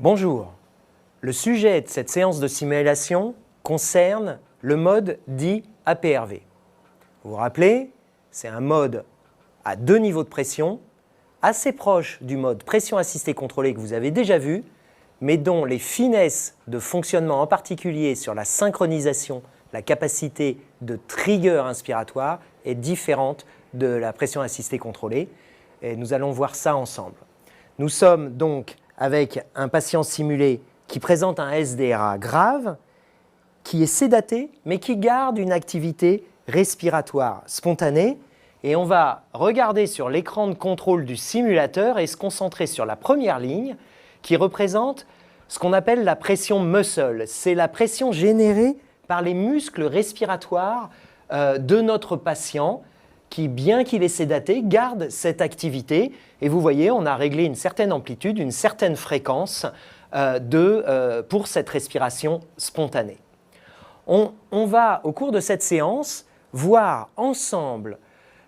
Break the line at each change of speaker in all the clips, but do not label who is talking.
Bonjour, le sujet de cette séance de simulation concerne le mode dit APRV. Vous vous rappelez, c'est un mode à deux niveaux de pression, assez proche du mode pression assistée contrôlée que vous avez déjà vu, mais dont les finesses de fonctionnement, en particulier sur la synchronisation, la capacité de trigger inspiratoire, est différente de la pression assistée contrôlée. Et nous allons voir ça ensemble. Nous sommes donc avec un patient simulé qui présente un SDRA grave, qui est sédaté, mais qui garde une activité respiratoire spontanée. Et on va regarder sur l'écran de contrôle du simulateur et se concentrer sur la première ligne qui représente ce qu'on appelle la pression muscle. C'est la pression générée par les muscles respiratoires de notre patient qui, bien qu'il est sédaté, garde cette activité. Et vous voyez, on a réglé une certaine amplitude, une certaine fréquence pour cette respiration spontanée. On va, au cours de cette séance, voir ensemble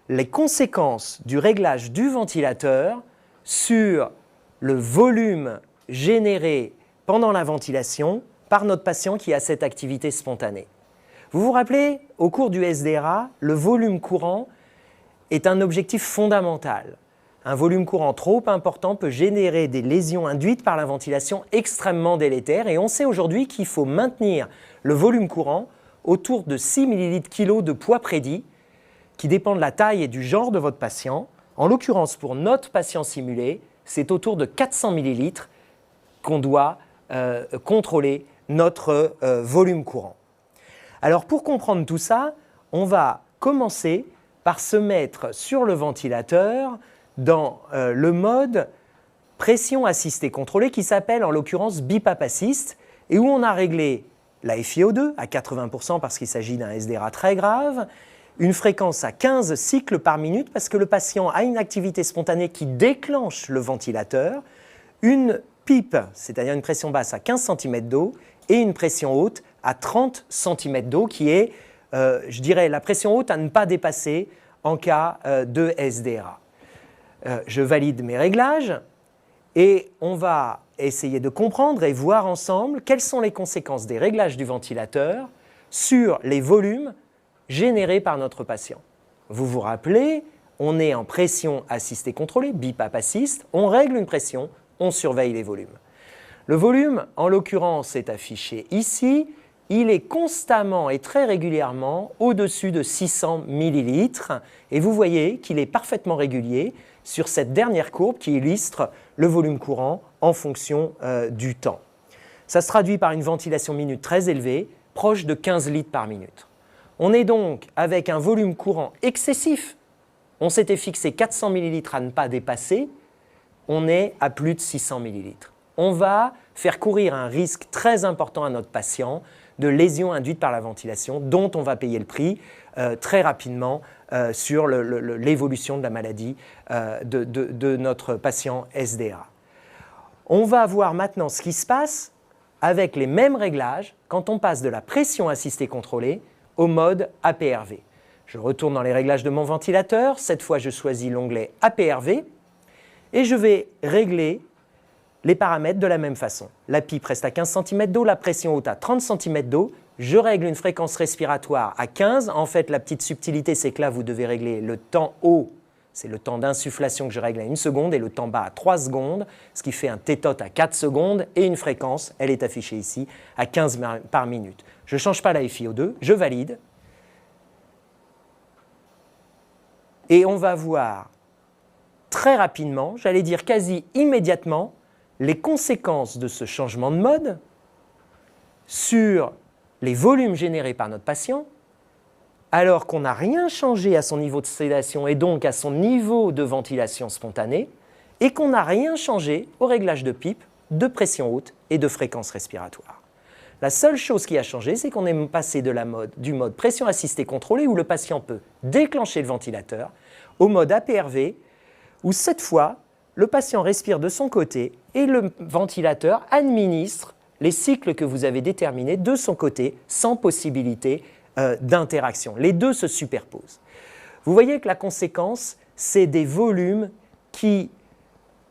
les conséquences du réglage du ventilateur sur le volume généré pendant la ventilation par notre patient qui a cette activité spontanée. Vous vous rappelez, au cours du SDRA, le volume courant est un objectif fondamental. Un volume courant trop important peut générer des lésions induites par la ventilation extrêmement délétères et on sait aujourd'hui qu'il faut maintenir le volume courant autour de 6 ml/kg de poids prédit qui dépend de la taille et du genre de votre patient. En l'occurrence, pour notre patient simulé, c'est autour de 400 ml qu'on doit contrôler notre volume courant. Alors pour comprendre tout ça, on va commencer par se mettre sur le ventilateur dans le mode pression assistée contrôlée qui s'appelle en l'occurrence BiPAP Assist et où on a réglé la FiO2 à 80% parce qu'il s'agit d'un SDRA très grave, une fréquence à 15 cycles par minute parce que le patient a une activité spontanée qui déclenche le ventilateur, une PIP, c'est-à-dire une pression basse à 15 cm d'eau et une pression haute à 30 cm d'eau qui est, je dirais, la pression haute à ne pas dépasser en cas de SDRA. Je valide mes réglages et on va essayer de comprendre et voir ensemble quelles sont les conséquences des réglages du ventilateur sur les volumes générés par notre patient. Vous vous rappelez, on est en pression assistée contrôlée, BiPAP Assist, on règle une pression, on surveille les volumes. Le volume, en l'occurrence, est affiché ici. Il est constamment et très régulièrement au-dessus de 600 ml et vous voyez qu'il est parfaitement régulier sur cette dernière courbe qui illustre le volume courant en fonction du temps. Ça se traduit par une ventilation minute très élevée, proche de 15 litres par minute. On est donc avec un volume courant excessif. On s'était fixé 400 ml à ne pas dépasser, on est à plus de 600 ml. On va faire courir un risque très important à notre patient de lésions induites par la ventilation dont on va payer le prix très rapidement sur l'évolution de la maladie de notre patient SDRA. On va voir maintenant ce qui se passe avec les mêmes réglages quand on passe de la pression assistée contrôlée au mode APRV. Je retourne dans les réglages de mon ventilateur, cette fois je choisis l'onglet APRV et je vais régler les paramètres de la même façon. La pipe reste à 15 cm d'eau, la pression haute à 30 cm d'eau. Je règle une fréquence respiratoire à 15. En fait, la petite subtilité, c'est que là, vous devez régler le temps haut. C'est le temps d'insufflation que je règle à 1 seconde et le temps bas à 3 secondes, ce qui fait un T-tot à 4 secondes et une fréquence, elle est affichée ici, à 15 par minute. Je ne change pas la FiO2, je valide. Et on va voir très rapidement, j'allais dire quasi immédiatement, les conséquences de ce changement de mode sur les volumes générés par notre patient, alors qu'on n'a rien changé à son niveau de sédation et donc à son niveau de ventilation spontanée, et qu'on n'a rien changé au réglage de PIP, de pression haute et de fréquence respiratoire. La seule chose qui a changé, c'est qu'on est passé du mode pression assistée contrôlée où le patient peut déclencher le ventilateur, au mode APRV, où cette fois, le patient respire de son côté et le ventilateur administre les cycles que vous avez déterminés de son côté sans possibilité d'interaction. Les deux se superposent. Vous voyez que la conséquence, c'est des volumes qui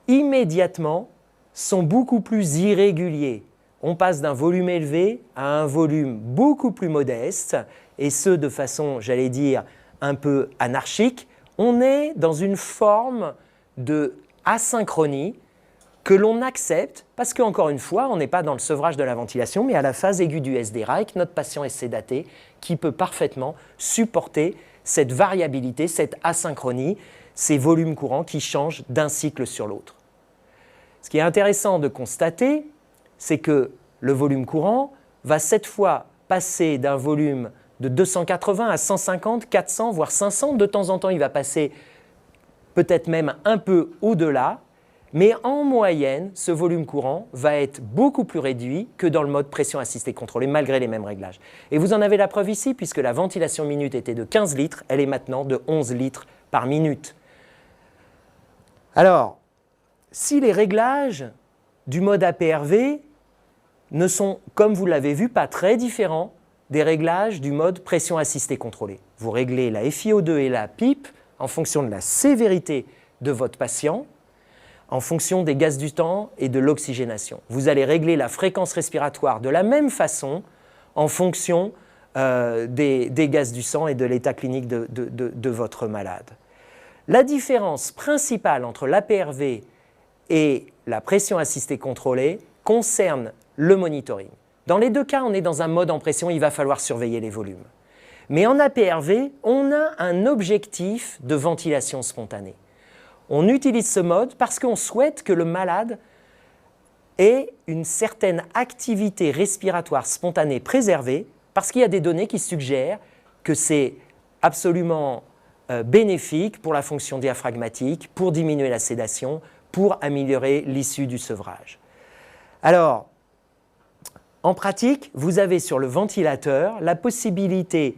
immédiatement sont beaucoup plus irréguliers. On passe d'un volume élevé à un volume beaucoup plus modeste, et ce de façon, j'allais dire, un peu anarchique. On est dans une forme de asynchronie que l'on accepte parce qu'encore une fois, on n'est pas dans le sevrage de la ventilation, mais à la phase aiguë du SDRA avec notre patient est sédaté qui peut parfaitement supporter cette variabilité, cette asynchronie, ces volumes courants qui changent d'un cycle sur l'autre. Ce qui est intéressant de constater, c'est que le volume courant va cette fois passer d'un volume de 280 à 150, 400, voire 500. De temps en temps, il va passer peut-être même un peu au-delà, mais en moyenne, ce volume courant va être beaucoup plus réduit que dans le mode pression assistée contrôlée, malgré les mêmes réglages. Et vous en avez la preuve ici, puisque la ventilation minute était de 15 litres, elle est maintenant de 11 litres par minute. Alors, si les réglages du mode APRV ne sont, comme vous l'avez vu, pas très différents des réglages du mode pression assistée contrôlée. Vous réglez la FiO2 et la PIP en fonction de la sévérité de votre patient, en fonction des gaz du temps et de l'oxygénation. Vous allez régler la fréquence respiratoire de la même façon en fonction des gaz du sang et de l'état clinique de votre malade. La différence principale entre l'APRV et la pression assistée contrôlée concerne le monitoring. Dans les deux cas, on est dans un mode en pression, il va falloir surveiller les volumes. Mais en APRV, on a un objectif de ventilation spontanée. On utilise ce mode parce qu'on souhaite que le malade ait une certaine activité respiratoire spontanée préservée, parce qu'il y a des données qui suggèrent que c'est absolument bénéfique pour la fonction diaphragmatique, pour diminuer la sédation, pour améliorer l'issue du sevrage. Alors, en pratique, vous avez sur le ventilateur la possibilité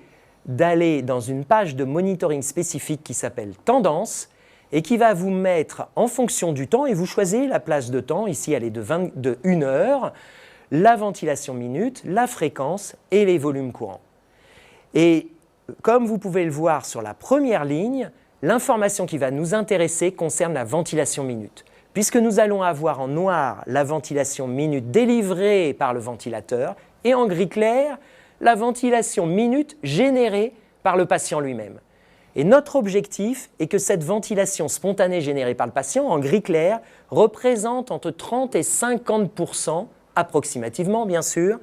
d'aller dans une page de monitoring spécifique qui s'appelle « Tendance » et qui va vous mettre en fonction du temps, et vous choisissez la plage de temps, ici elle est de 1 heure, la ventilation minute, la fréquence et les volumes courants. Et comme vous pouvez le voir sur la première ligne, l'information qui va nous intéresser concerne la ventilation minute, puisque nous allons avoir en noir la ventilation minute délivrée par le ventilateur et en gris clair la ventilation minute générée par le patient lui-même. Et notre objectif est que cette ventilation spontanée générée par le patient en gris clair représente entre 30 et 50% approximativement bien sûr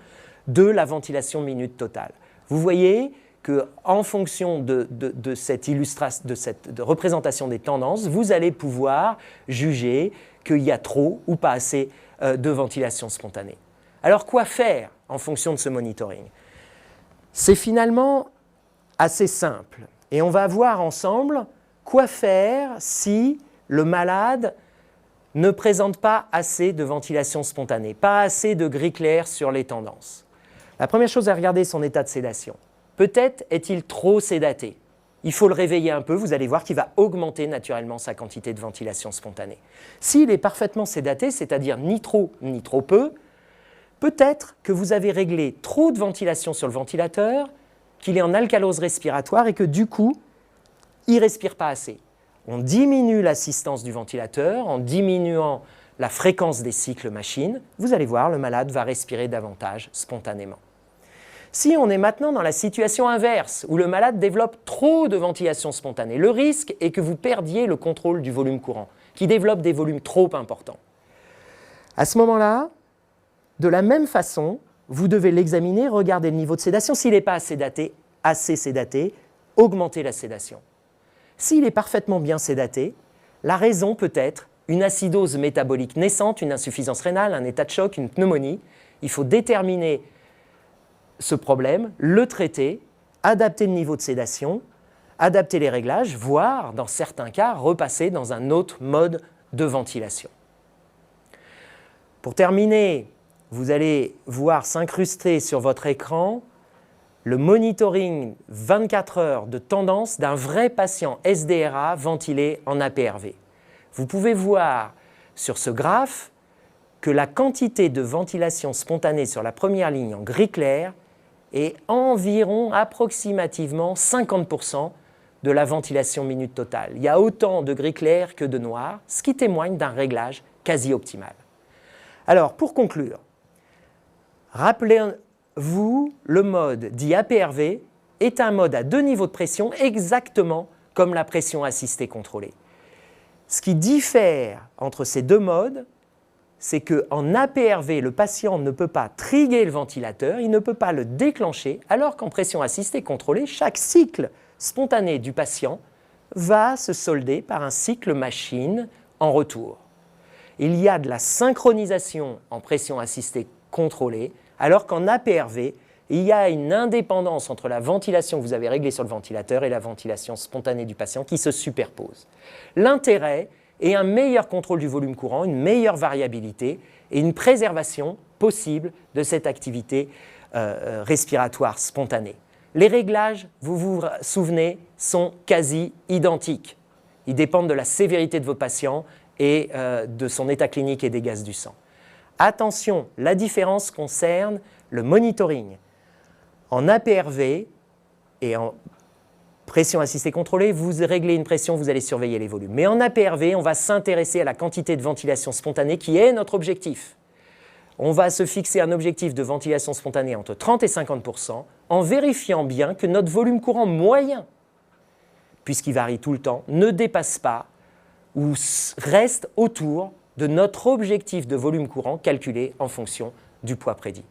de la ventilation minute totale. Vous voyez qu'en fonction de cette représentation des tendances, vous allez pouvoir juger qu'il y a trop ou pas assez de ventilation spontanée. Alors quoi faire en fonction de ce monitoring? C'est finalement assez simple et on va voir ensemble quoi faire si le malade ne présente pas assez de ventilation spontanée, pas assez de gris clair sur les tendances. La première chose à regarder, son état de sédation. Peut-être est-il trop sédaté. Il faut le réveiller un peu, vous allez voir qu'il va augmenter naturellement sa quantité de ventilation spontanée. S'il est parfaitement sédaté, c'est-à-dire ni trop ni trop peu, peut-être que vous avez réglé trop de ventilation sur le ventilateur, qu'il est en alcalose respiratoire et que du coup, il ne respire pas assez. On diminue l'assistance du ventilateur en diminuant la fréquence des cycles machines. Vous allez voir, le malade va respirer davantage spontanément. Si on est maintenant dans la situation inverse, où le malade développe trop de ventilation spontanée, le risque est que vous perdiez le contrôle du volume courant, qui développe des volumes trop importants. À ce moment-là, de la même façon, vous devez l'examiner, regarder le niveau de sédation. S'il n'est pas assez sédaté, augmentez la sédation. S'il est parfaitement bien sédaté, la raison peut être une acidose métabolique naissante, une insuffisance rénale, un état de choc, une pneumonie. Il faut déterminer ce problème, le traiter, adapter le niveau de sédation, adapter les réglages, voire, dans certains cas, repasser dans un autre mode de ventilation. Pour terminer, vous allez voir s'incruster sur votre écran le monitoring 24 heures de tendance d'un vrai patient SDRA ventilé en APRV. Vous pouvez voir sur ce graphe que la quantité de ventilation spontanée sur la première ligne en gris clair est environ approximativement 50% de la ventilation minute totale. Il y a autant de gris clair que de noir, ce qui témoigne d'un réglage quasi optimal. Alors, pour conclure, rappelez-vous, le mode dit APRV est un mode à 2 niveaux de pression exactement comme la pression assistée contrôlée. Ce qui diffère entre ces deux modes, c'est qu'en APRV, le patient ne peut pas triguer le ventilateur, il ne peut pas le déclencher, alors qu'en pression assistée contrôlée, chaque cycle spontané du patient va se solder par un cycle machine en retour. Il y a de la synchronisation en pression assistée contrôlée, alors qu'en APRV, il y a une indépendance entre la ventilation que vous avez réglée sur le ventilateur et la ventilation spontanée du patient qui se superpose. L'intérêt est un meilleur contrôle du volume courant, une meilleure variabilité et une préservation possible de cette activité respiratoire spontanée. Les réglages, vous vous souvenez, sont quasi identiques. Ils dépendent de la sévérité de vos patients et de son état clinique et des gaz du sang. Attention, la différence concerne le monitoring. En APRV et en pression assistée contrôlée, vous réglez une pression, vous allez surveiller les volumes. Mais en APRV, on va s'intéresser à la quantité de ventilation spontanée qui est notre objectif. On va se fixer un objectif de ventilation spontanée entre 30 et 50% en vérifiant bien que notre volume courant moyen, puisqu'il varie tout le temps, ne dépasse pas ou reste autour de notre objectif de volume courant calculé en fonction du poids prédit.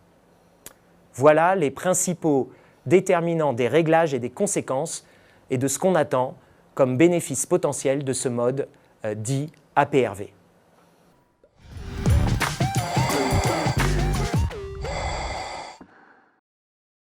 Voilà les principaux déterminants des réglages et des conséquences et de ce qu'on attend comme bénéfice potentiel de ce mode dit APRV.